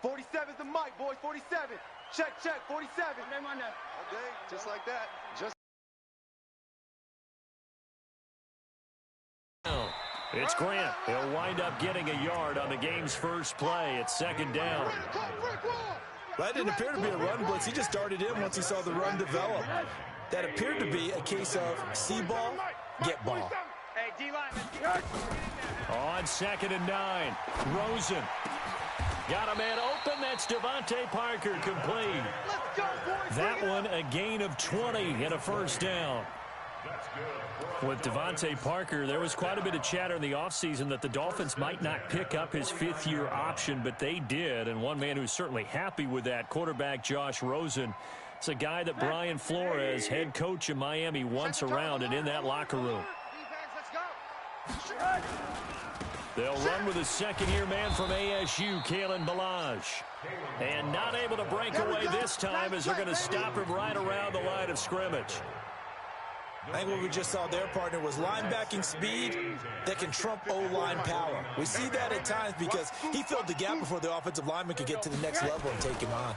47 is the mic, boys. 47. Check, 47. Okay, just like that. It's Grant. He'll wind up getting a yard on the game's first play. It's second down. That didn't appear to be a run blitz. He just darted in once he saw the run develop. That appeared to be a case of see ball, get ball. Hey, D-line. On 2nd and 9, Rosen. Got a man open. That's Devontae Parker complete. Let's go, boys. That one a gain of 20 and a first down. With Devontae Parker, there was quite a bit of chatter in the offseason that the Dolphins might not pick up his fifth-year option, but they did. And one man who's certainly happy with that, quarterback Josh Rosen. It's a guy that Brian Flores, head coach of Miami, wants around and in that locker room. They'll run with a second-year man from ASU, Kalen Ballage. And not able to break away this time as they're going to stop him right around the line of scrimmage. I think what we just saw their partner was linebacking speed that can trump O-line power. We see that at times because he filled the gap before the offensive lineman could get to the next level and take him on.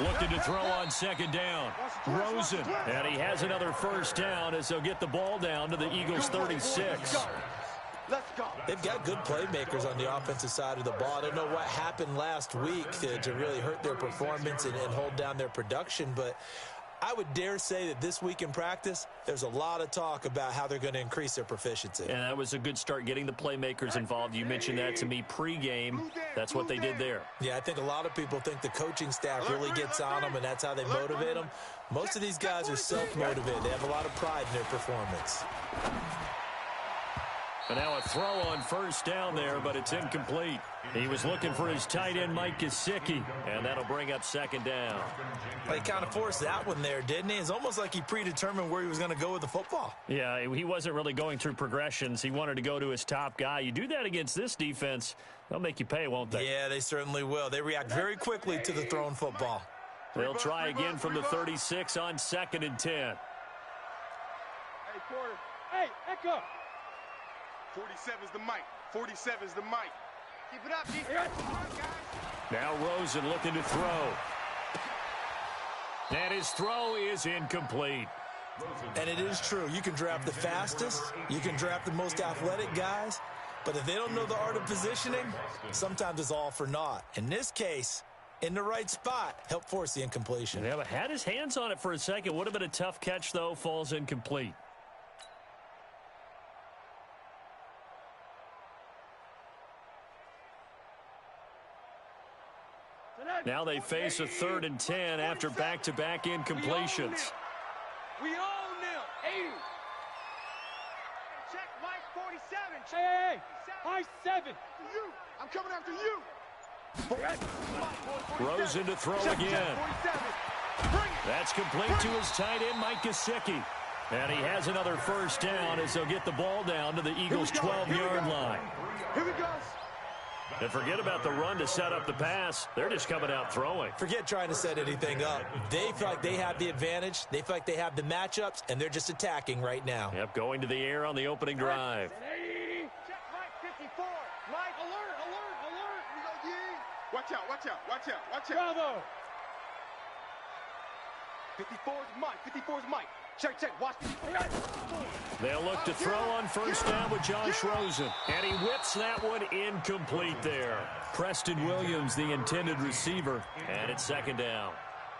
Looking to throw on second down. Rosen. And he has another first down as they'll get the ball down to the Eagles' 36. They've got good playmakers on the offensive side of the ball. I don't know what happened last week to really hurt their performance and hold down their production, but I would dare say that this week in practice, there's a lot of talk about how they're going to increase their proficiency. And that was a good start getting the playmakers involved. You mentioned that to me pregame. That's what they did there. Yeah, I think a lot of people think the coaching staff really gets on them, and that's how they motivate them. Most of these guys are self-motivated. They have a lot of pride in their performance. And now a throw on first down there, but it's incomplete. He was looking for his tight end, Mike Gesicki, and that'll bring up second down. He kind of forced that one there, didn't he? It's almost like he predetermined where he was going to go with the football. Yeah, he wasn't really going through progressions. He wanted to go to his top guy. You do that against this defense, they'll make you pay, won't they? Yeah, they certainly will. They react very quickly to the thrown football. They'll try again from the 36 on 2nd and 10. Hey, quarter. Hey, Echo. 47's the mic. 47's the mic. Keep it up, defense. Now Rosen looking to throw. And his throw is incomplete. And it is true. You can draft the fastest. You can draft the most athletic guys. But if they don't know the art of positioning, sometimes it's all for naught. In this case, in the right spot, help force the incompletion. Yeah, but had his hands on it for a second. Would have been a tough catch, though. Falls incomplete. Now they face a 3rd and 10 after back-to-back incompletions. We all nil. 80. Check Mike 47. Hey, high 7. You. I'm coming after you. Rosen to throw again. That's complete to his tight end, Mike Gesicki. And he has another first down as they'll get the ball down to the Eagles' 12-yard line. Here we go. And forget about the run to set up the pass. They're just coming out throwing. Forget trying to set anything up. They feel like they have the advantage. They feel like they have the matchups, and they're just attacking right now. Yep, going to the air on the opening drive. Check Mike 54. Mike, alert. Watch out, watch out, watch out, watch out. Bravo. 54's Mike. Check, watch. They'll look to throw on first down with Josh Rosen. And he whips that one incomplete there. Preston Williams, the intended receiver. And it's second down.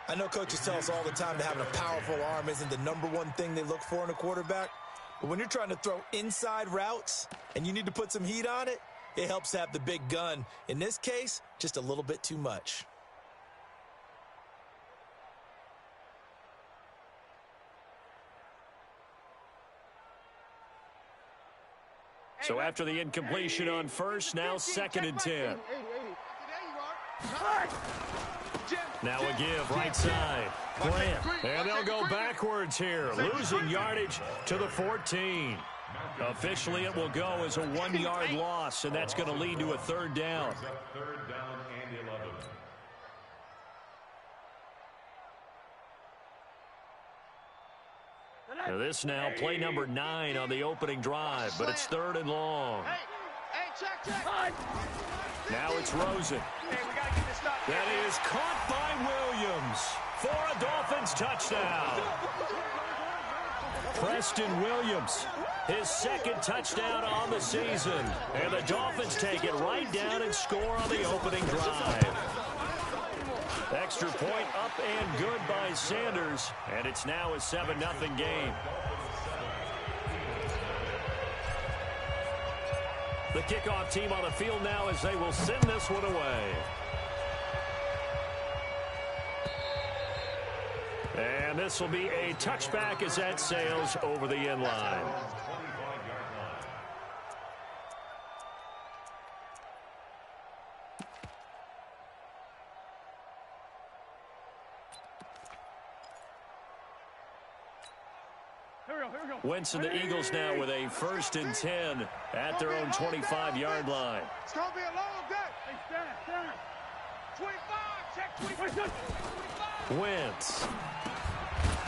I know coaches tell us all the time that having a powerful arm isn't the #1 thing they look for in a quarterback. But when you're trying to throw inside routes and you need to put some heat on it, it helps to have the big gun. In this case, just a little bit too much. So after the incompletion on first, now 2nd and 10. Now a give, right side. Grant. And they'll go backwards here, losing yardage to the 14. Officially, it will go as a 1-yard loss, and that's going to lead to a 3rd down. Now this now play number 9 on the opening drive, but it's 3rd and long. Hey, check. Now it's Rosen. That is caught by Williams for a Dolphins touchdown. Preston Williams, his second touchdown on the season. And the Dolphins take it right down and score on the opening drive. Extra point up and good by Sanders. And it's now a 7-0 game. The kickoff team on the field now as they will send this one away. And this will be a touchback as that sails over the end line. Wentz and the Eagles now with a 1st and 10 at their own 25-yard line. It's going to be a long day. Hey, center. 25, check 25. Wentz.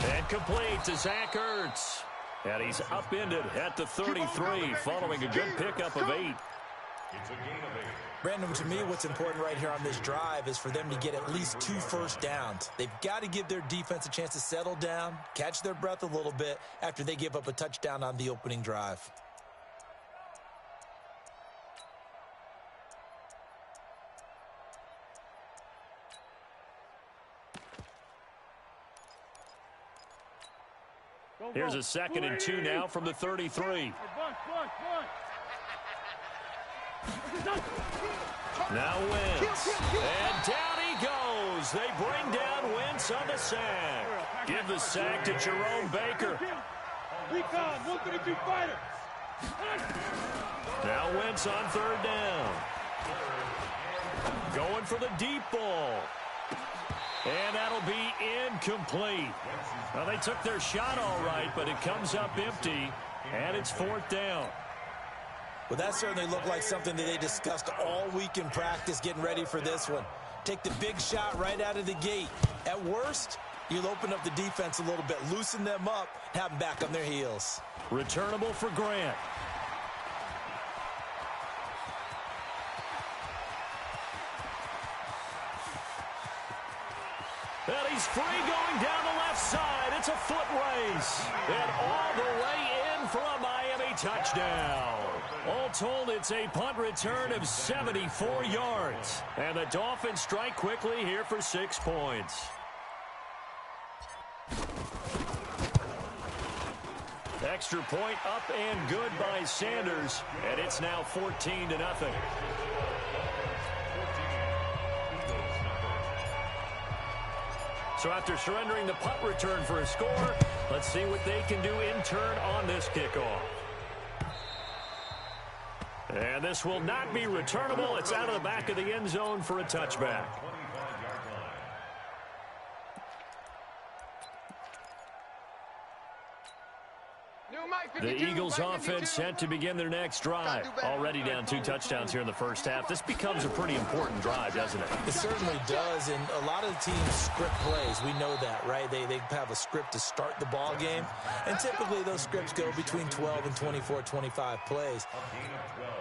And complete to Zach Ertz. And he's upended at the 33 following a good pickup of 8. Brandon, to me, what's important right here on this drive is for them to get at least 2 first downs. They've got to give their defense a chance to settle down, catch their breath a little bit after they give up a touchdown on the opening drive. Here's a 2nd and 2 now from the 33. Now Wentz. And down he goes. They bring down Wentz on the sack. Give the sack to Jerome Baker. Recon, 132 fighter. Now Wentz on 3rd down. Going for the deep ball. And that'll be incomplete. Well, they took their shot all right, but it comes up empty, and it's 4th down. Well, that certainly looked like something that they discussed all week in practice getting ready for this one. Take the big shot right out of the gate. At worst, you'll open up the defense a little bit, loosen them up, have them back on their heels. Returnable for Grant. And he's free going down the left side. It's a foot race. And all the way in for a Miami touchdown. All told, it's a punt return of 74 yards. And the Dolphins strike quickly here for 6 points. Extra point up and good by Sanders. And it's now 14-0. So after surrendering the punt return for a score, let's see what they can do in turn on this kickoff. And this will not be returnable. It's out of the back of the end zone for a touchback. The Eagles offense set to begin their next drive. Already down 2 touchdowns here in the first half. This becomes a pretty important drive, doesn't it? It certainly does, and a lot of the teams script plays. We know that, right? They have a script to start the ball game, and typically those scripts go between 12 and 24, 25 plays.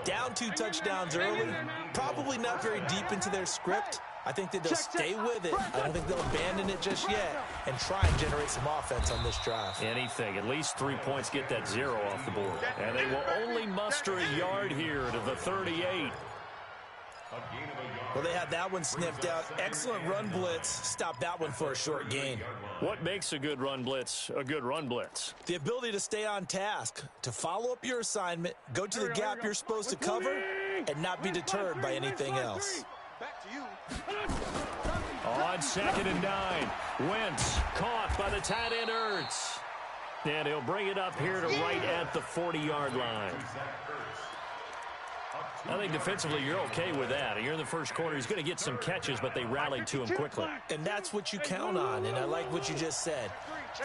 Down 2 touchdowns early, probably not very deep into their script. I think that they'll stay with it. I don't think they'll abandon it just yet and try and generate some offense on this drive. Anything. At least 3 points, get that 0 off the board. And they will only muster a yard here to the 38. Well, they had that one sniffed out. Excellent run blitz. Stop that one for a short gain. What makes a good run blitz a good run blitz? The ability to stay on task, to follow up your assignment, go to the gap you're supposed to cover, and not be deterred by anything else. Back to you. On 2nd and 9, Wentz caught by the tight end Ertz. And he'll bring it up here to right at the 40-yard line. I think defensively you're okay with that. You're in the first quarter. He's going to get some catches, but they rallied to him quickly. And that's what you count on, and I like what you just said.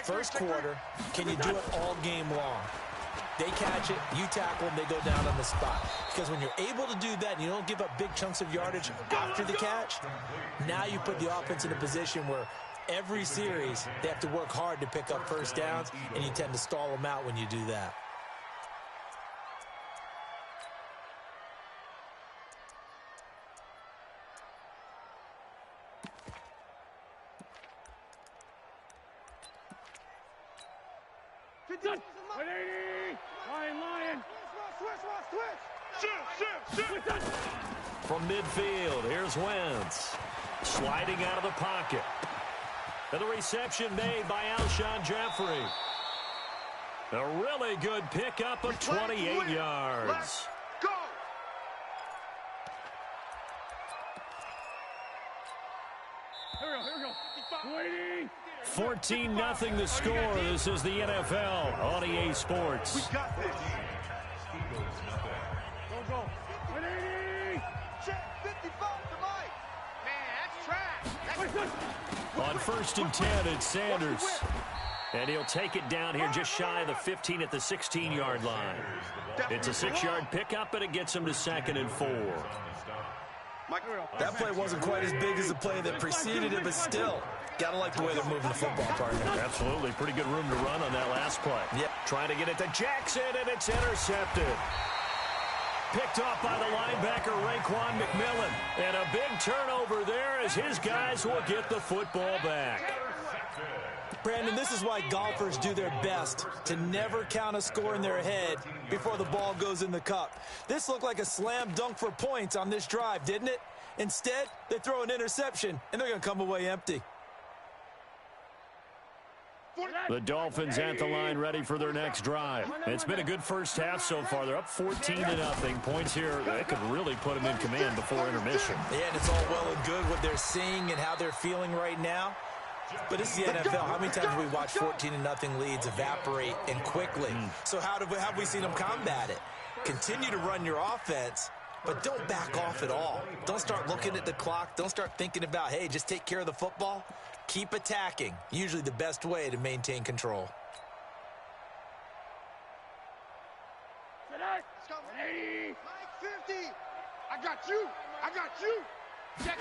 First quarter, can you do it all game long? They catch it, you tackle them, they go down on the spot. Because when you're able to do that and you don't give up big chunks of yardage after the catch, now you put the offense in a position where every series they have to work hard to pick up first downs, and you tend to stall them out when you do that. 180. Lion. Switch. Shift. From midfield, here's Wentz. Sliding out of the pocket. And the reception made by Alshon Jeffrey. A really good pickup of 28 yards. Let's go. 14-0 the score. This is the NFL on EA Sports. We got this. Go. 180. Check 55 to Mike. Man, that's trash. On 1st and 10, it's Sanders. And he'll take it down here just shy of the 15 at the 16-yard line. It's a 6-yard pickup, and it gets him to 2nd and 4. That play wasn't quite as big as the play that preceded it, but still, got to like the way they're moving the football, partner. Absolutely. Pretty good room to run on that last play. Yep. Trying to get it to Jackson, and it's intercepted. Picked off by the linebacker, Raekwon McMillan. And a big turnover there as his guys will get the football back. Brandon, this is why golfers do their best to never count a score in their head before the ball goes in the cup. This looked like a slam dunk for points on this drive, didn't it? Instead, they throw an interception, and they're going to come away empty. The Dolphins at the line ready for their next drive. It's been a good first half so far. They're up 14-0. Points here, they could really put them in command before intermission. Yeah, and it's all well and good what they're seeing and how they're feeling right now. But it's the NFL. How many times have we watched 14-0 leads evaporate and quickly? So how have we seen them combat it? Continue to run your offense, but don't back off at all. Don't start looking at the clock. Don't start thinking about, hey, just take care of the football. Keep attacking. Usually the best way to maintain control. Let's go. 180. Mike 50. I got you. Check.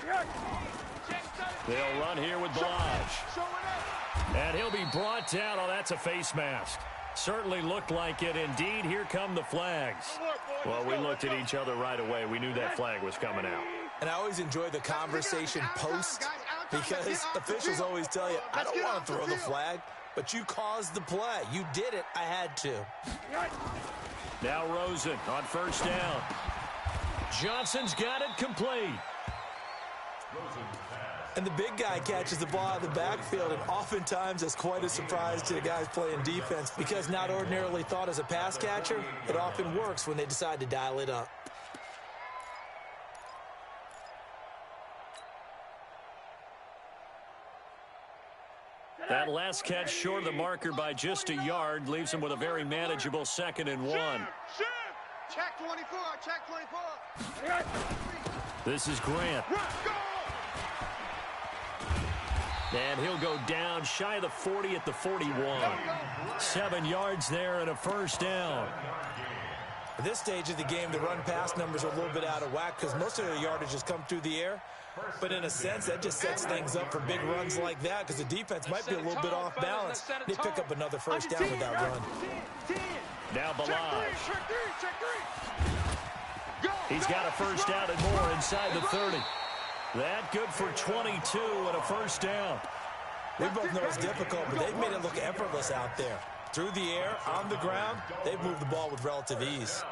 They'll run here with Balaj. And he'll be brought down. Oh, that's a face mask. Certainly looked like it. Indeed, here come the flags. Well, we looked at each other right away. We knew that flag was coming out. And I always enjoy the conversation post because officials always tell you, I don't want to throw the flag, but you caused the play. You did it. I had to. Now Rosen on 1st down. Johnson's got it complete. And the big guy catches the ball out of the backfield, and oftentimes it's quite a surprise to the guys playing defense because not ordinarily thought as a pass catcher, it often works when they decide to dial it up. That last catch short of the marker by just a yard leaves him with a very manageable 2nd and 1. Check 24. Check 24. This is Grant. And he'll go down shy of the 40 at the 41. 7 yards there and a 1st down. At this stage of the game, the run-pass numbers are a little bit out of whack because most of their yardage has come through the air. But in a sense, that just sets things up for big runs like that because the defense might be a little bit off balance. They pick up another 1st down with that run. Now Balaj. He's got a 1st down and more inside the 30. That good for 22 and a 1st down. We both know it's difficult, but they've made it look effortless out there. Through the air, on the ground, they've moved the ball with relative ease.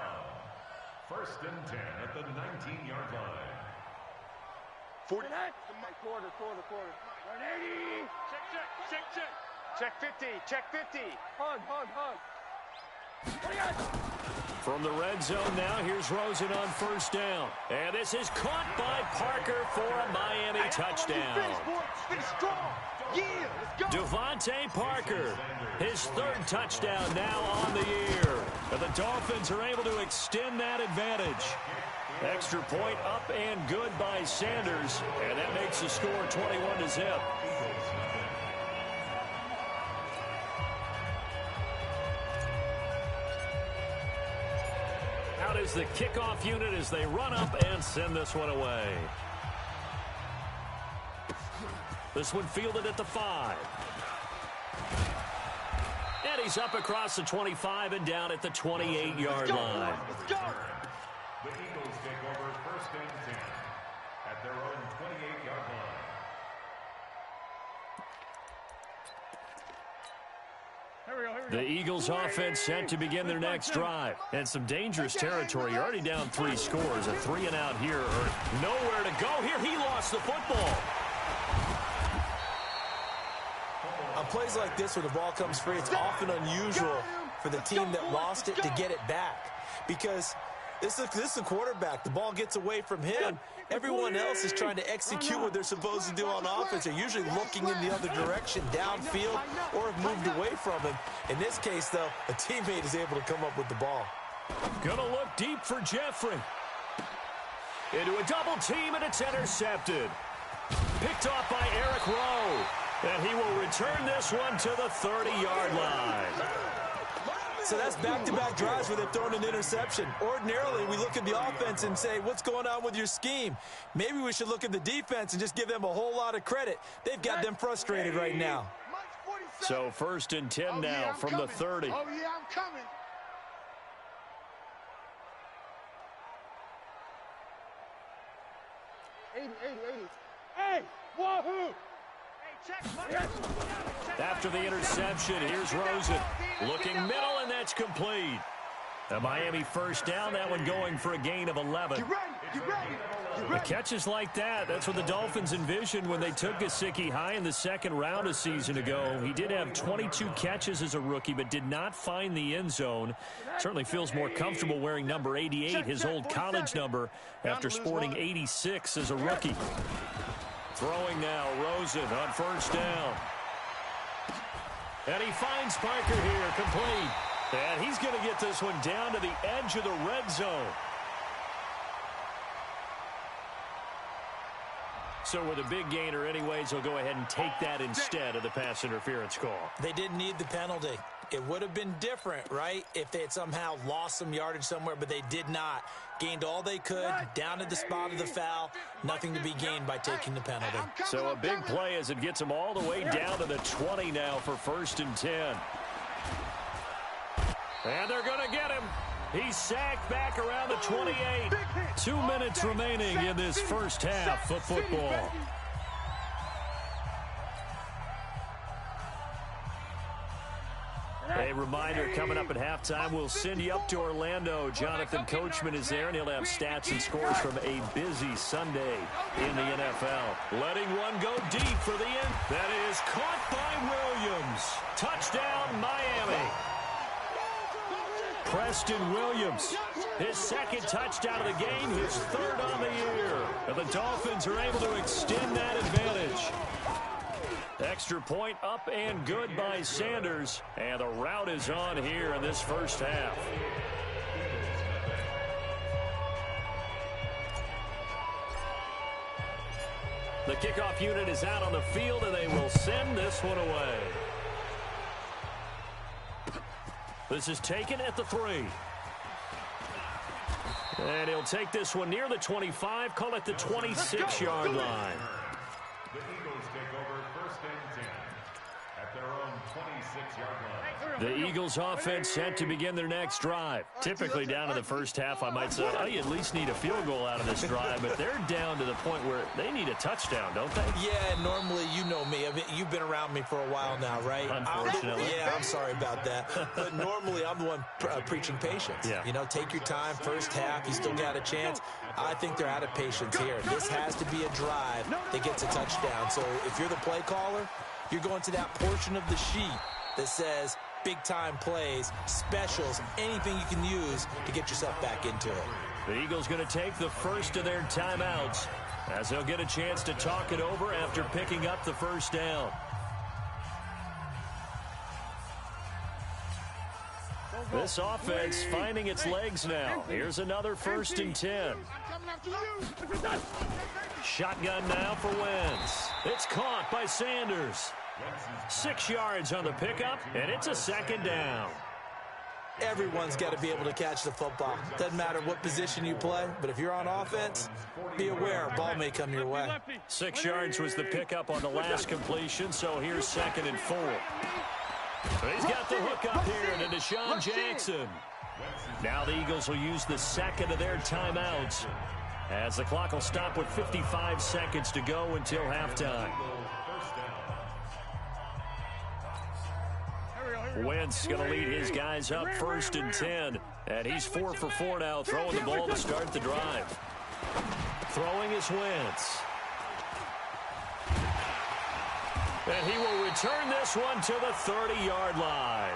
1st and 10 at the 19-yard line. 40. Quarter. 180. Check. Check 50. Check 50. Hug. From the red zone now, here's Rosen on 1st down. And this is caught by Parker for a Miami touchdown. Finish strong. Yeah, let's go. Devontae Parker, his 3rd touchdown now on the year. And the Dolphins are able to extend that advantage. Extra point up and good by Sanders. And that makes the score 21-0. Out is the kickoff unit as they run up and send this one away. This one fielded at the 5. And he's up across the 25 and down at the 28-yard line. Let's go. The Eagles take over 1st and 10 at their own 28-yard line. The Eagles offense set to begin their next drive. And some dangerous territory. You're already down 3 scores. A 3-and-out here. Or nowhere to go here. He lost the football. On plays like this, when the ball comes free, it's often unusual for the team that lost it to get it back. Because this is a quarterback. The ball gets away from him. Everyone else is trying to execute what they're supposed to do on offense. They're usually looking in the other direction, downfield, or have moved away from him. In this case, though, a teammate is able to come up with the ball. Gonna look deep for Jeffrey. Into a double team, and it's intercepted. Picked off by Eric Rowe. And he will return this one to the 30-yard line. So that's back-to-back drives where they've thrown an interception. Ordinarily, we look at the offense and say, what's going on with your scheme? Maybe we should look at the defense and just give them a whole lot of credit. They've got them frustrated right now. So 1st and 10 now from the 30. Oh, yeah, I'm coming. Hey, wahoo! After the interception, here's Rosen. Looking middle, and that's complete. The Miami first down, that one going for a gain of 11. The catches like that, that's what the Dolphins envisioned when they took Gesicki high in the 2nd round a season ago. He did have 22 catches as a rookie, but did not find the end zone. Certainly feels more comfortable wearing number 88, his old college number, after sporting 86 as a rookie. Throwing now, Rosen on 1st down. And he finds Parker here, complete. And he's going to get this one down to the edge of the red zone. So with a big gainer anyways, they'll go ahead and take that instead of the pass interference call. They didn't need the penalty. It would have been different, right, if they had somehow lost some yardage somewhere, but they did not. Gained all they could, down at the spot of the foul. Nothing to be gained by taking the penalty. So a big play as it gets them all the way down to the 20 now for 1st and 10. And they're going to get him. He's sacked back around the 28. 2 minutes remaining in this first half of football. A reminder, coming up at halftime, we'll send you up to Orlando. Jonathan Coachman is there, and he'll have stats and scores from a busy Sunday in the NFL. Letting one go deep for the end. That is caught by Williams. Touchdown, Miami. Preston Williams, his 2nd touchdown of the game, his 3rd on the year. And the Dolphins are able to extend that advantage. Extra point up and good by Sanders. And the route is on here in this first half. The kickoff unit is out on the field, and they will send this one away. This is taken at the 3. And he'll take this one near the 25, call it the 26-yard line. The Eagles take over 1st and 10 at their own 26-yard line. The Eagles offense set to begin their next drive. Typically down in the first half, I might say, oh, you at least need a field goal out of this drive, but they're down to the point where they need a touchdown, don't they? Yeah, normally, you know me. I mean, you've been around me for a while now, right? Unfortunately. I'm sorry about that. But normally, I'm the one preaching patience. Yeah. You know, take your time, first half, you still got a chance. I think they're out of patience here. This has to be a drive that gets a touchdown. So if you're the play caller, you're going to that portion of the sheet that says big-time plays, specials, anything you can use to get yourself back into it. The Eagles going to take the first of their timeouts as they'll get a chance to talk it over after picking up the first down. This offense finding its legs now. Here's another 1st and 10. Shotgun now for Wentz. It's caught by Sanders. 6 yards on the pickup, and it's a 2nd down. Everyone's got to be able to catch the football. Doesn't matter what position you play, but if you're on offense, be aware a ball may come your way. 6 yards was the pickup on the last completion, so here's 2nd and 4. He's got the hook up here to Deshaun Jackson. Now the Eagles will use the 2nd of their timeouts as the clock will stop with 55 seconds to go until halftime. Wentz going to lead his guys up 1st and 10. And he's 4 for 4 now, throwing the ball to start the drive. Throwing is Wentz. And he will return this one to the 30-yard line.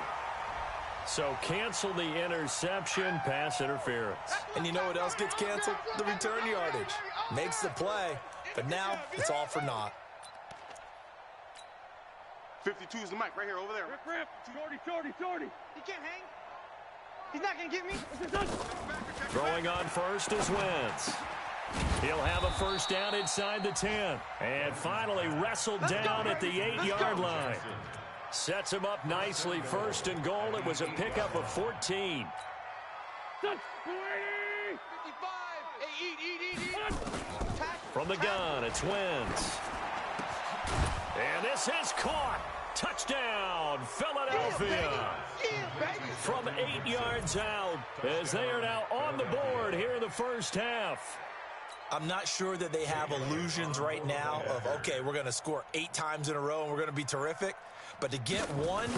So cancel the interception, pass interference. And you know what else gets canceled? The return yardage. Makes the play, but now it's all for naught. 52 is the mic right here, over there. Rip. 40. He can't hang. He's not going to get me. Throwing on first is Wentz. He'll have a first down inside the 10. And finally wrestled down at the 8-yard line. Sets him up nicely. 1st and goal. It was a pickup of 14. 55. Hey, eat. From the gun, it's Wentz. And this is caught. Touchdown, Philadelphia. From 8 yards out, as they are now on the board here in the first half. I'm not sure that they have illusions right now of, okay, we're going to score 8 times in a row and we're going to be terrific. But to get one,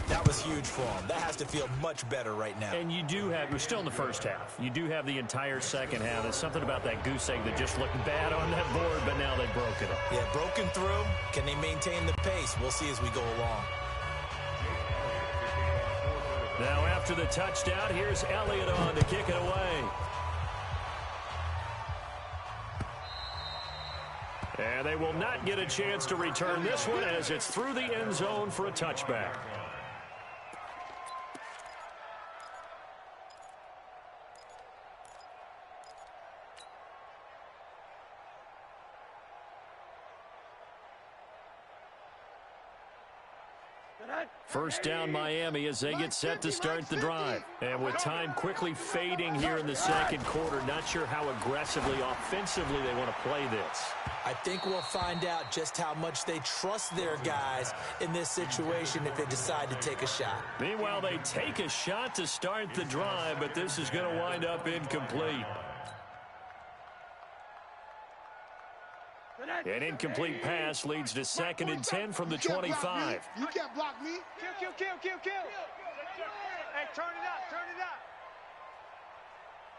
that was huge for them. That has to feel much better right now. And you do have, you're still in the first half. You do have the entire second half. There's something about that goose egg that just looked bad on that board, but now they've broken it. Yeah, broken through. Can they maintain the pace? We'll see as we go along. Now after the touchdown, here's Elliott on to kick it away. And they will not get a chance to return this one as it's through the end zone for a touchback. First down Miami as they get set to start the drive. And with time quickly fading here in the second quarter, not sure how aggressively, offensively they want to play this. I think we'll find out just how much they trust their guys in this situation if they decide to take a shot. Meanwhile, they take a shot to start the drive, but this is going to wind up incomplete. An incomplete pass leads to 2nd and 10 from the 25. You can't block me. Kill. Hey, turn it up.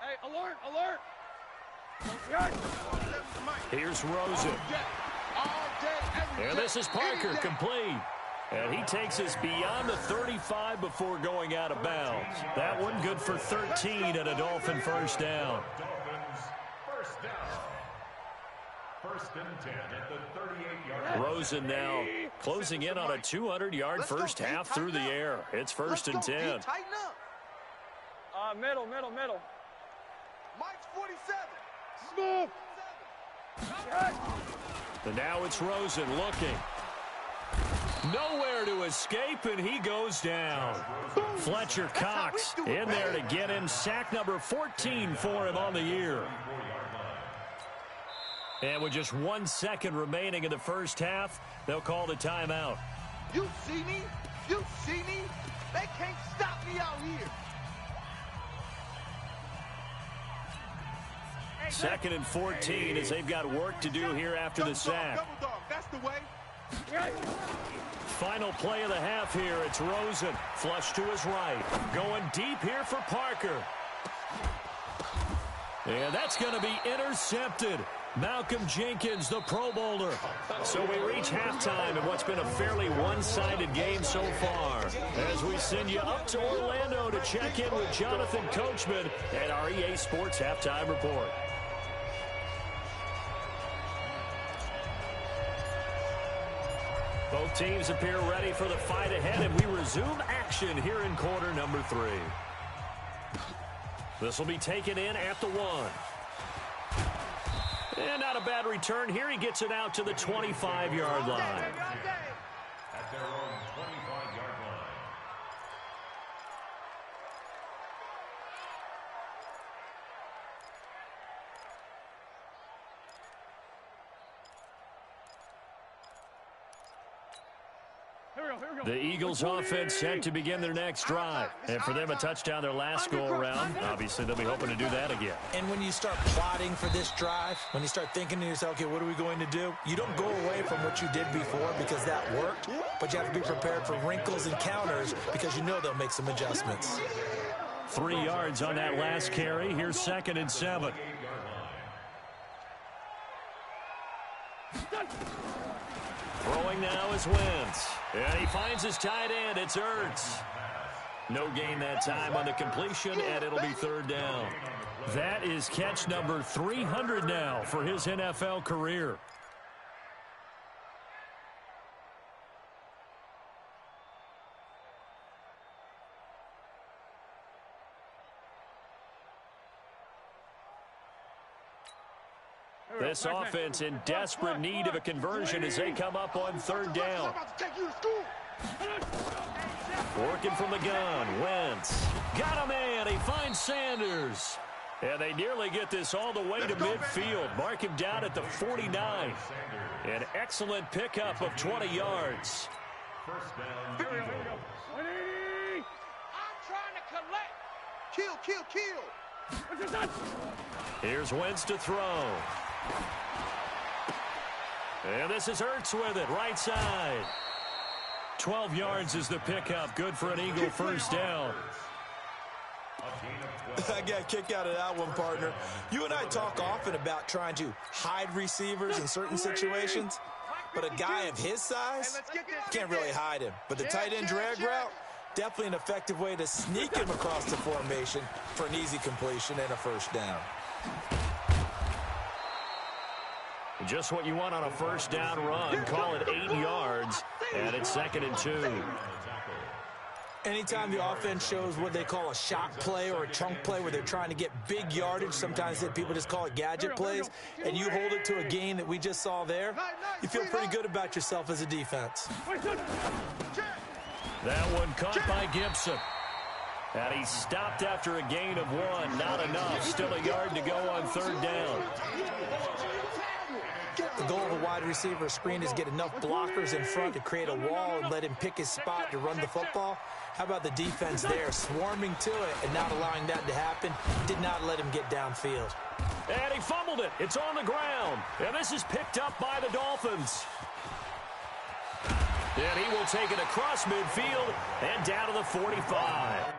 Hey, alert. Here's Rosen. And this is Parker, complete. And he takes us beyond the 35 before going out of bounds. That one good for 13 and a Dolphin first down. Dolphins first down. 1st and 10 at the 38-yard line. Rosen now closing in on a 200-yard first half through the air. It's 1st and 10. Tighten up. Middle. Mike's 47. Smooth. And now it's Rosen looking. Nowhere to escape, and he goes down. Fletcher Cox in there to get him. Sack number 14 for him on the year. And with just 1 second remaining in the first half, they'll call the timeout. You see me? They can't stop me out here. 2nd and 14 as they've got work to do here after the sack. Double dog. That's the way. Final play of the half here. It's Rosen. Flush to his right. Going deep here for Parker. And that's going to be intercepted. Malcolm Jenkins, the Pro Bowler. So we reach halftime in what's been a fairly one-sided game so far. As we send you up to Orlando to check in with Jonathan Coachman at our EA Sports Halftime Report. Both teams appear ready for the fight ahead, and we resume action here in quarter number 3. This will be taken in at the 1. And not a bad return here. He gets it out to the 25-yard line. At their own 25-yard line. The Eagles offense set to begin their next drive. And for them, a touchdown their last go-around. Obviously, they'll be hoping to do that again. And when you start plotting for this drive, when you start thinking to yourself, okay, what are we going to do? You don't go away from what you did before because that worked, but you have to be prepared for wrinkles and counters because you know they'll make some adjustments. 3 yards on that last carry. Here's 2nd and 7. Throwing now is Wentz. And he finds his tight end. It's Ertz. No gain that time on the completion, and it'll be 3rd down. That is catch number 300 now for his NFL career. This offense in desperate need of a conversion as they come up on 3rd down. Working from the gun, Wentz. Got him in. He finds Sanders. And they nearly get this all the way to midfield. Mark him down at the 49. An excellent pickup of 20 yards. First down. I'm trying to collect. Kill. Here's Wentz to throw. And this is Ertz with it, right side. 12 yards is the pickup. Good for an Eagle first down. I got a kick out of that one, partner. You and I talk often about trying to hide receivers in certain situations, but a guy of his size can't really hide him. But the tight end drag route, definitely an effective way to sneak him across the formation for an easy completion and a first down. Just what you want on a first down run. Call it 8 yards, and it's 2nd and 2. Anytime the offense shows what they call a shot play or a chunk play where they're trying to get big yardage, sometimes people just call it gadget plays, and you hold it to a gain that we just saw there, you feel pretty good about yourself as a defense. That one caught by Gibson. And he stopped after a gain of 1. Not enough. Still a yard to go on 3rd down. The goal of a wide receiver screen is get enough blockers in front to create a wall and let him pick his spot to run the football. How about the defense there, swarming to it and not allowing that to happen? Did not let him get downfield. And he fumbled it. It's on the ground. And this is picked up by the Dolphins. And he will take it across midfield and down to the 45.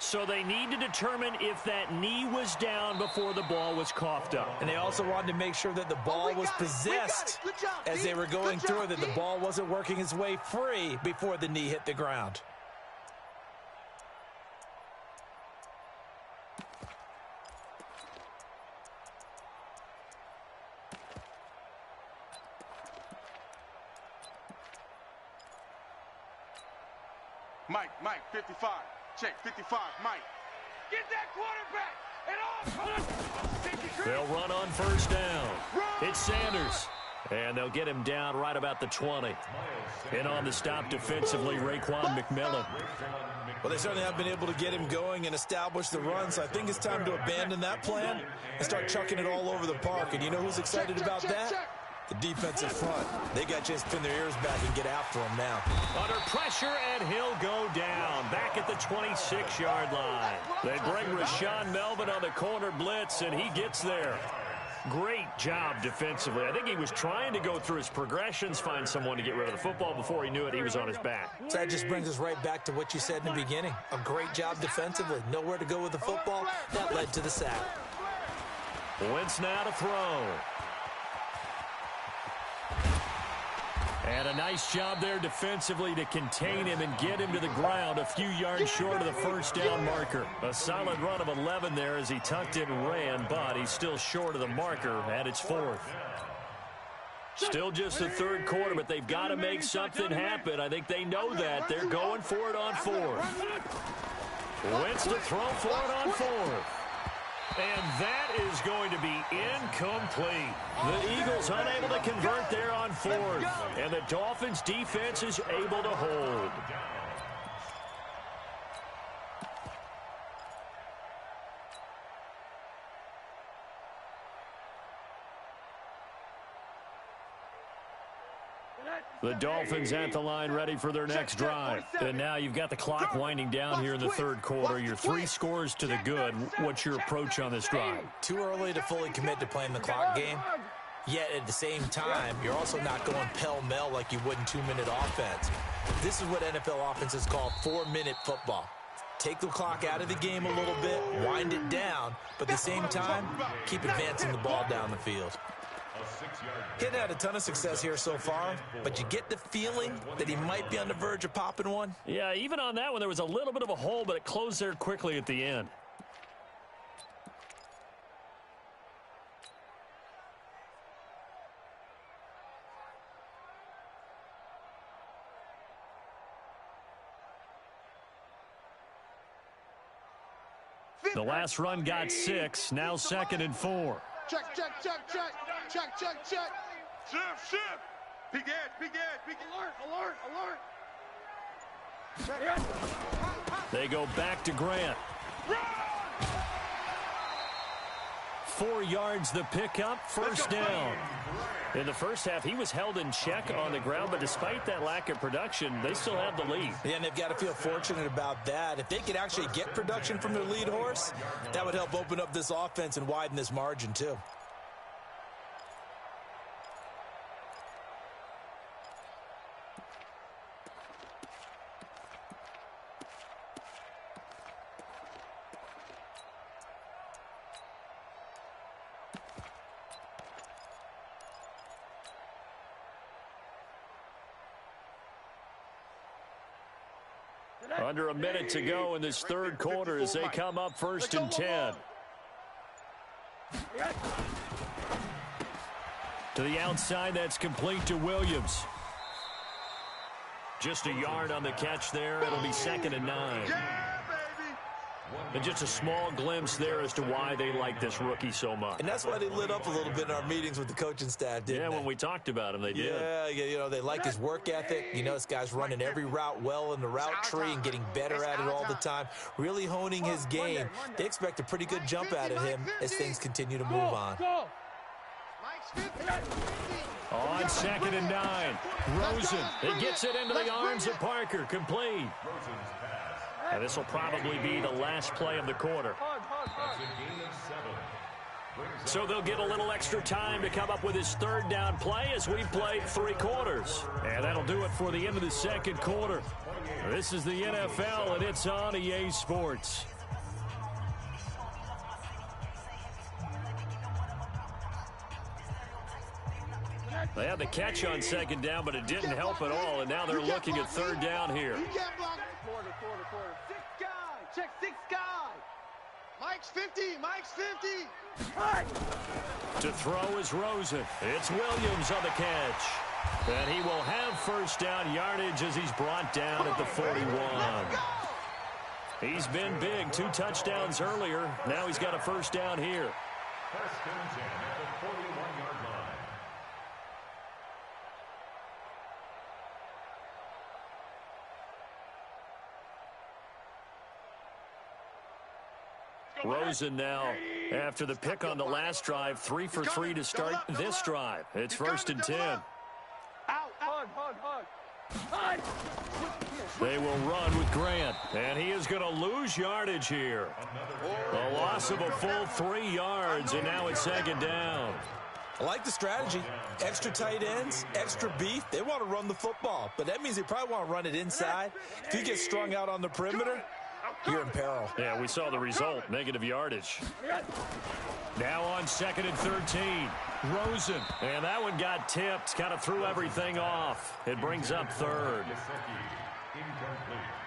So they need to determine if that knee was down before the ball was coughed up. And they also wanted to make sure that the ball was possessed as they were going through, that the ball wasn't working its way free before the knee hit the ground. Mike, 55. Check, 55, Mike. Get that quarterback. And They'll run on first down. It's Sanders. And they'll get him down right about the 20. And on the stop defensively, Raekwon McMillan. Well, they certainly have been able to get him going and establish the run, so I think it's time to abandon that plan and start chucking it all over the park. And you know who's excited about that? The defensive front. They got a chance to pin their ears back and get after him now. Under pressure, and he'll go down. Back at the 26-yard line. They bring Rashaan Melvin on the corner blitz, and he gets there. Great job defensively. I think he was trying to go through his progressions, find someone to get rid of the football. Before he knew it, he was on his back. So that just brings us right back to what you said in the beginning. A great job defensively. Nowhere to go with the football. That led to the sack. Wentz now to throw. And a nice job there defensively to contain him and get him to the ground a few yards short of the first down marker. A solid run of 11 there as he tucked in and ran, but he's still short of the marker, and it's 4th. Still just the third quarter, but they've got to make something happen. I think they know that. They're going for it on fourth. Wentz to throw for it on fourth. And that is going to be incomplete. The Eagles unable to convert there on fourth. And the Dolphins defense is able to hold. The Dolphins at the line ready for their next drive. And now you've got the clock winding down here in the third quarter. You're 3 scores to the good. What's your approach on this drive? Too early to fully commit to playing the clock game. Yet at the same time, you're also not going pell-mell like you would in 2-minute offense. This is what NFL offenses call 4-minute football. Take the clock out of the game a little bit, wind it down, but at the same time, keep advancing the ball down the field. He'd had a ton of success here so far, but you get the feeling that he might be on the verge of popping one. Yeah, even on that one, there was a little bit of a hole, but it closed there quickly at the end. The last run got 6, now 2nd and 4. Check, check, check, check. Check, check, check. Shift, shift. Peek edge, peek edge, peek alert, alert, alert. They go back to Grant. 4 yards the pickup, first down. In the first half, he was held in check on the ground, but despite that lack of production, they still have the lead. Yeah, and they've got to feel fortunate about that. If they could actually get production from their lead horse, that would help open up this offense and widen this margin too. Under a minute to go in this third quarter as they come up 1st and 10. To the outside, that's complete to Williams. Just a yard on the catch there. It'll be 2nd and 9. And just a small glimpse there as to why they like this rookie so much. And that's why they lit up a little bit in our meetings with the coaching staff, didn't they? Yeah, when we talked about him, they did. Yeah, you know, they like his work ethic. You know, this guy's running every route well in the route tree and getting better at it all the time, really honing his game. They expect a pretty good jump out of him as things continue to move on. On 2nd and 9, Rosen. He gets it into the arms of Parker, complete. And this will probably be the last play of the quarter. So they'll get a little extra time to come up with his third down play as we played 3 quarters. And that'll do it for the end of the second quarter. This is the NFL, and it's on EA Sports. They had the catch on 2nd down, but it didn't help at all, and now they're looking at 3rd down here. Quarter. 6 guy. Check 6 guy. Mike's 50. Mike's 50. To throw is Rosen. It's Williams on the catch. And he will have 1st down yardage as he's brought down at the 41. He's been big. 2 touchdowns earlier. Now he's got a 1st down here. 1st and 10 at the 41-yard line. Rosen now, after the pick on the last drive, 3 for 3 to start this drive. It's 1st and 10. They will run with Grant, and he is going to lose yardage here. A loss of a full 3 yards, and now it's 2nd down. I like the strategy. Extra tight ends, extra beef. They want to run the football, but that means they probably want to run it inside. If you get strung out on the perimeter, you're in peril. Yeah, we saw the result, negative yardage. Now on 2nd and 13, Rosen. And that one got tipped, kind of threw everything off. It brings up 3rd.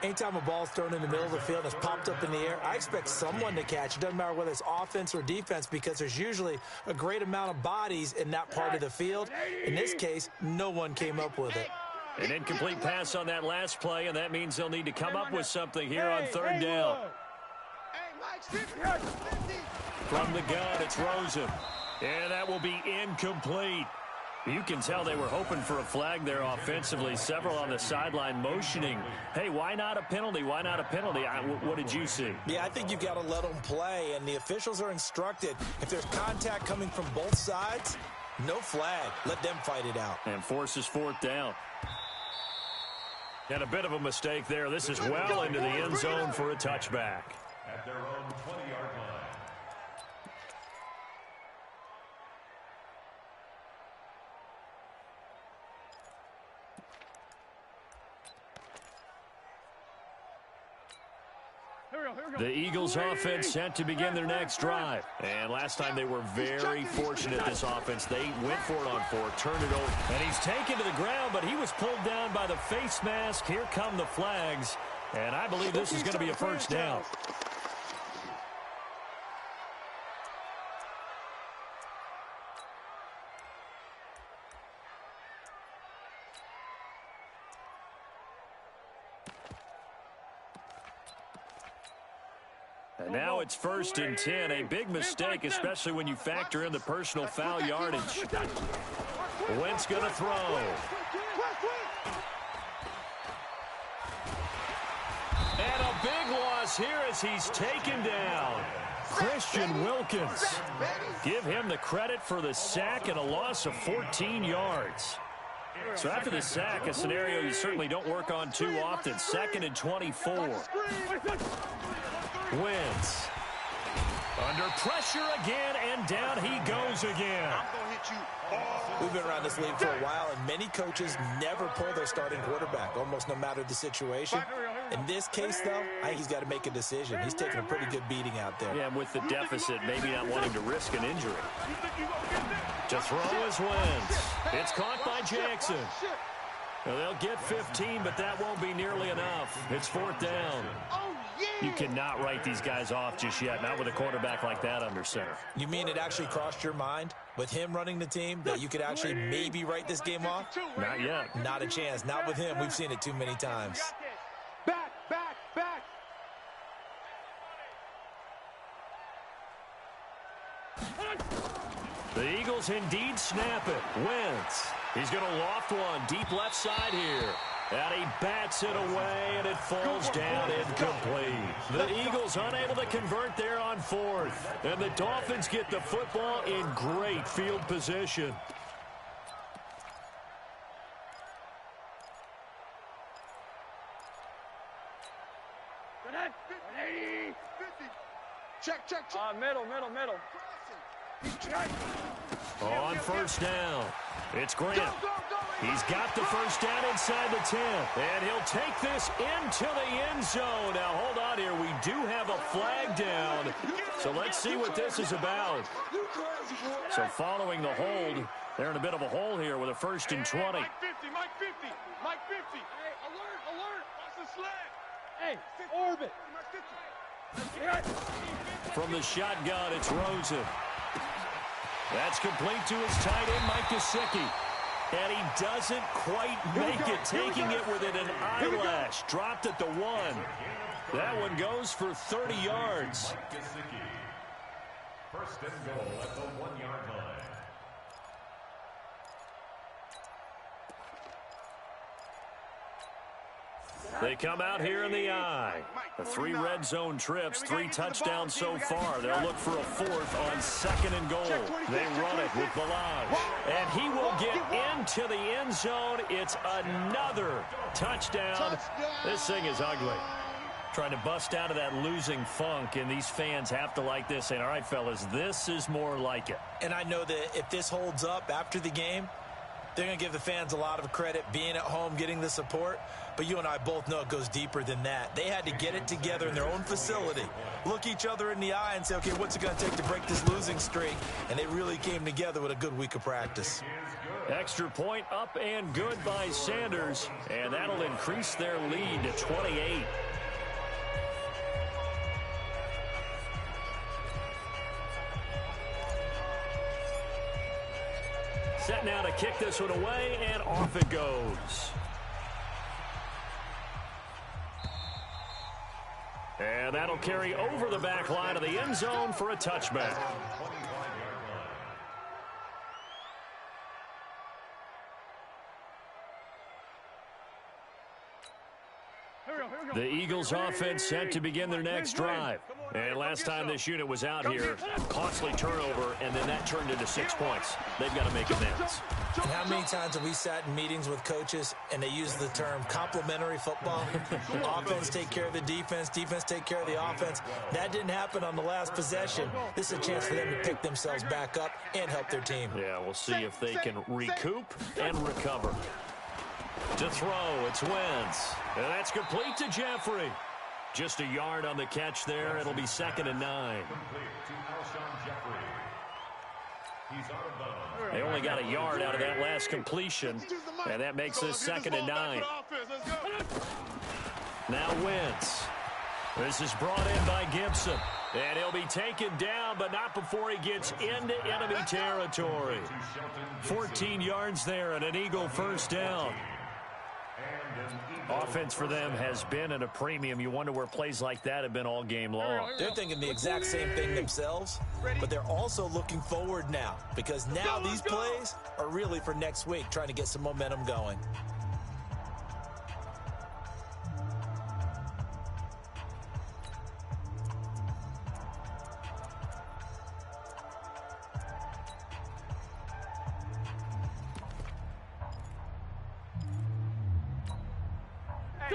Anytime a ball's thrown in the middle of the field and it's popped up in the air, I expect someone to catch. It doesn't matter whether it's offense or defense because there's usually a great amount of bodies in that part of the field. In this case, no one came up with it. An incomplete pass on that last play, and that means they'll need to come up with something here on third down. From the gun, it's Rosen. And that will be incomplete. You can tell they were hoping for a flag there offensively. Several on the sideline motioning. Hey, why not a penalty? Why not a penalty? What did you see? Yeah, I think you've got to let them play, and the officials are instructed. If there's contact coming from both sides, no flag. Let them fight it out. And forces fourth down. And a bit of a mistake there. This is well into the end zone for a touchback. At their own 20-yard line. The Eagles offense set to begin their next drive. And last time they were very fortunate, this offense. They went for it on fourth, turned it over. And he's taken to the ground, but he was pulled down by the face mask. Here come the flags. And I believe this is going to be a first down. And now it's 1st and 10. A big mistake, especially when you factor in the personal foul yardage. Wentz going to throw. And a big loss here as he's taken down. Christian Wilkins. Give him the credit for the sack and a loss of 14 yards. So after the sack, a scenario you certainly don't work on too often. 2nd and 24. Wentz. Under pressure again, and down he goes again. I'm going to hit you all. We've been around this league for a while, and many coaches never pull their starting quarterback, almost no matter the situation. In this case, though, I think he's got to make a decision. He's taking a pretty good beating out there. Yeah, with the deficit, maybe not wanting to risk an injury. To throw is Wentz. It's caught by Jackson. Well, they'll get 15, but that won't be nearly enough. It's 4th down. You cannot write these guys off just yet, not with a quarterback like that under center. You mean it actually crossed your mind with him running the team that you could actually maybe write this game off? Not yet. Not a chance. Not with him. We've seen it too many times. Back, back, back. The Eagles indeed snap it. Wentz. He's going to loft one deep left side here. And he bats it away, and it falls down incomplete. The Eagles unable to convert there on 4th. And the Dolphins get the football in great field position. Check, check, check. Middle. On 1st down, it's Grant. He's got the 1st down inside the 10. And he'll take this into the end zone. Now, hold on here. We do have a flag down. So let's see what this is about. So following the hold, they're in a bit of a hole here with a 1st and 20. Mike 50. Hey, alert. Watch the sled. Hey, orbit. From the shotgun, it's Rosen. That's complete to his tight end, Mike Gesicki. And he doesn't quite make it, taking it within an eyelash. Dropped at the 1. That one goes for 30 yards. 1st and goal at the 1-yard line. They come out here in the eye. The 3 red zone trips, 3 touchdowns so far. They'll look for a 4th on 2nd and goal. They run it with Balaj. And he will get into the end zone. It's another touchdown. This thing is ugly. Trying to bust out of that losing funk, and these fans have to like this. Saying, all right, fellas, this is more like it. And I know that if this holds up after the game, they're going to give the fans a lot of credit, being at home, getting the support. But you and I both know it goes deeper than that. They had to get it together in their own facility, look each other in the eye and say, okay, what's it going to take to break this losing streak? And they really came together with a good week of practice. Extra point up and good by Sanders, and that'll increase their lead to 28. Set now to kick this one away, and off it goes. And that'll carry over the back line of the end zone for a touchback. The Eagles offense set to begin their next drive. And last time this unit was out here, costly turnover, and then that turned into 6 points. They've got to make amends. And how many times have we sat in meetings with coaches and they use the term complementary football? Offense take care of the defense, defense take care of the offense. That didn't happen on the last possession. This is a chance for them to pick themselves back up and help their team. Yeah, we'll see if they can recoup and recover. To throw, it's Wentz. And that's complete to Jeffrey. Just a yard on the catch there. It'll be 2nd and 9. They only got a yard out of that last completion, and that makes this 2nd and 9. Now Wentz. This is brought in by Gibson. And he'll be taken down, but not before he gets into enemy territory. 14 yards there and an Eagle first down. Offense for them has been at a premium. You wonder where plays like that have been all game long. They're thinking the exact same thing themselves, but they're also looking forward now because now these plays are really for next week, trying to get some momentum going.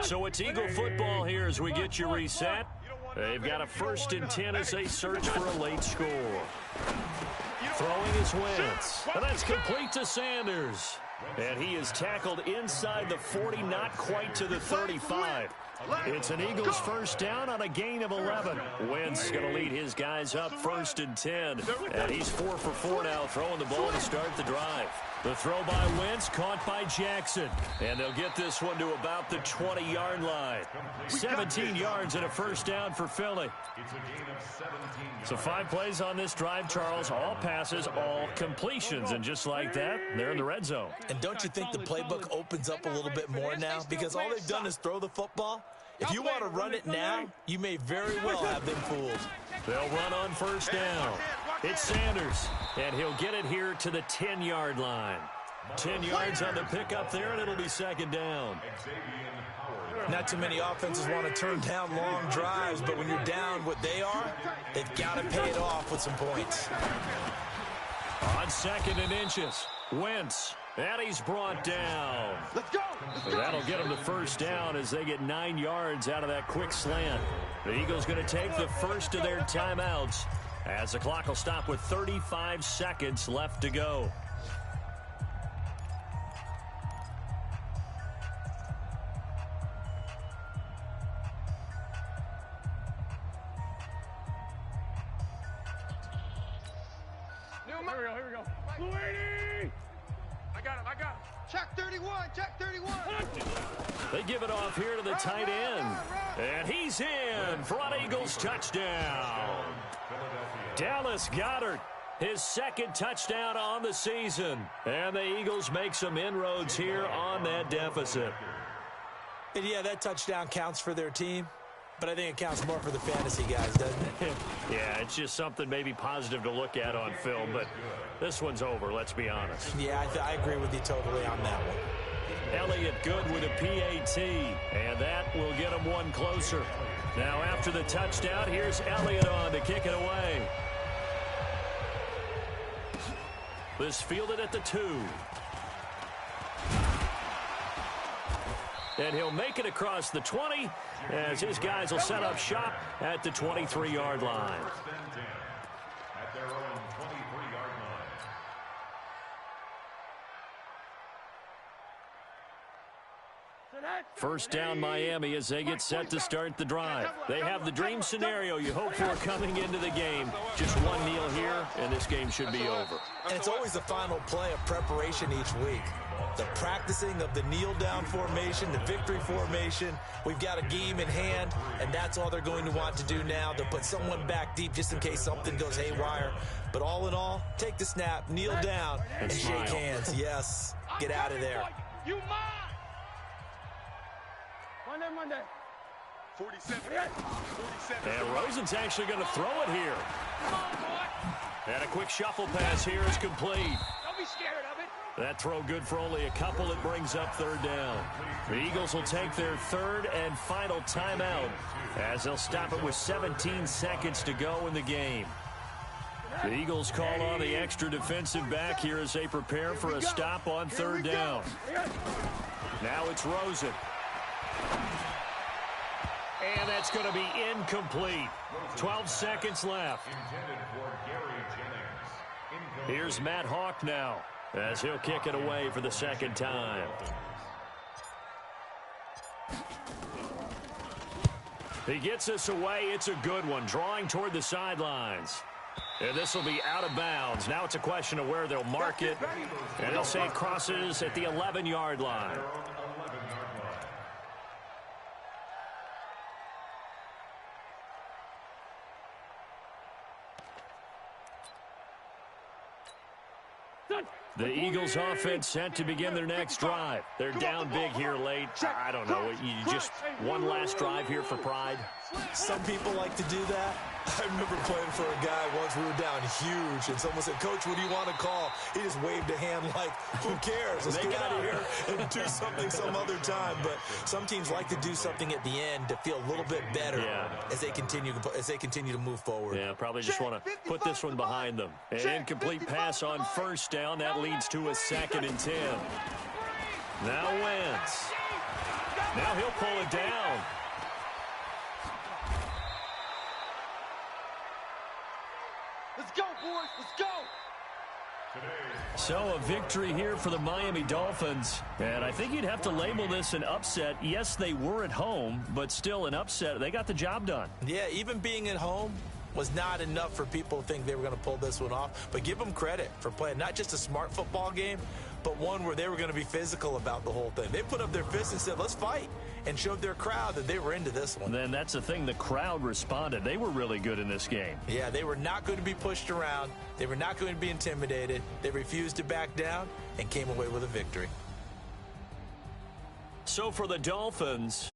So it's Eagle football here as we get you reset. They've got a 1st and 10 as they search for a late score. Throwing is Wentz. And that's complete to Sanders. And he is tackled inside the 40, not quite to the 35. It's an Eagles first down on a gain of 11. Wentz going to lead his guys up 1st and 10. And he's 4 for 4 now, throwing the ball to start the drive. The throw by Wentz, caught by Jackson. And they'll get this one to about the 20-yard line. 17 yards and a first down for Philly. So 5 plays on this drive, Charles. All passes, all completions. And just like that, they're in the red zone. And don't you think the playbook opens up a little bit more now? Because all they've done is throw the football. If you want to run it now, you may very well have them fooled. They'll run on first down. It's Sanders, and he'll get it here to the 10-yard line. 10 yards on the pickup there, and it'll be 2nd down. Not too many offenses want to turn down long drives, but when you're down what they are, they've got to pay it off with some points. On 2nd and inches, Wentz, and he's brought down. Let's go. That'll get them the first down as they get 9 yards out of that quick slant. The Eagles going to take the first of their timeouts as the clock will stop with 35 seconds left to go. Here we go. Louie! I got him. Check 31, check 31. They give it off here to the tight end. And he's in for an Eagles touchdown. Dallas Goedert, his 2nd touchdown on the season. And the Eagles make some inroads here on that deficit. And yeah, that touchdown counts for their team, but I think it counts more for the fantasy guys, doesn't it? Yeah, it's just something maybe positive to look at on film, but this one's over, let's be honest. Yeah, I agree with you totally on that one. Elliott good with a PAT, and that will get him one closer. Now after the touchdown, here's Elliott on to kick it away. This fielded at the 2. And he'll make it across the 20 as his guys will set up shop at the 23-yard line. At their own 23-yard line. So that First down Miami as they get set to start the drive. They have the dream scenario you hope for coming into the game. Just one kneel here, and this game should be over. And it's always the final play of preparation each week. The practicing of the kneel-down formation, the victory formation. We've got a game in hand, and that's all they're going to want to do now. They'll put someone back deep just in case something goes haywire. But all in all, take the snap, kneel down, and shake hands. Yes, get out of there. You mine! Monday. 47. And Rosen's actually going to throw it here. Come on, boy! And a quick shuffle pass here is complete. Don't be scared of it. That throw good for only a couple. It brings up third down. The Eagles will take their third and final timeout as they'll stop it with 17 seconds to go in the game. The Eagles call on the extra defensive back here as they prepare for a stop on third down. Now it's Rosen. And that's going to be incomplete. 12 seconds left. Here's Matt Hawk now as he'll kick it away for the second time. He gets us away. It's a good one, drawing toward the sidelines. And this will be out of bounds. Now it's a question of where they'll mark it. And they'll say it crosses at the 11-yard line. The Eagles offense set to begin their next drive. They're down big here late. I don't know. You just one last drive here for pride. Some people like to do that. I remember playing for a guy once. We were down huge, and someone said, "Coach, what do you want to call?" He just waved a hand like, "Who cares? Let's get out of here and do something some other time." But some teams like to do something at the end to feel a little bit better as they continue to move forward. Yeah, probably just want to put this one behind them. An incomplete pass on first down. That leads to a 2nd and 10. Now Wentz. Now he'll pull it down. Let's go, boys. Let's go. So a victory here for the Miami Dolphins. And I think you'd have to label this an upset. Yes, they were at home, but still an upset. They got the job done. Yeah, even being at home was not enough for people to think they were going to pull this one off. But give them credit for playing not just a smart football game, but one where they were going to be physical about the whole thing. They put up their fists and said, "Let's fight," and showed their crowd that they were into this one. Then that's the thing. The crowd responded. They were really good in this game. Yeah, they were not going to be pushed around. They were not going to be intimidated. They refused to back down and came away with a victory. So for the Dolphins,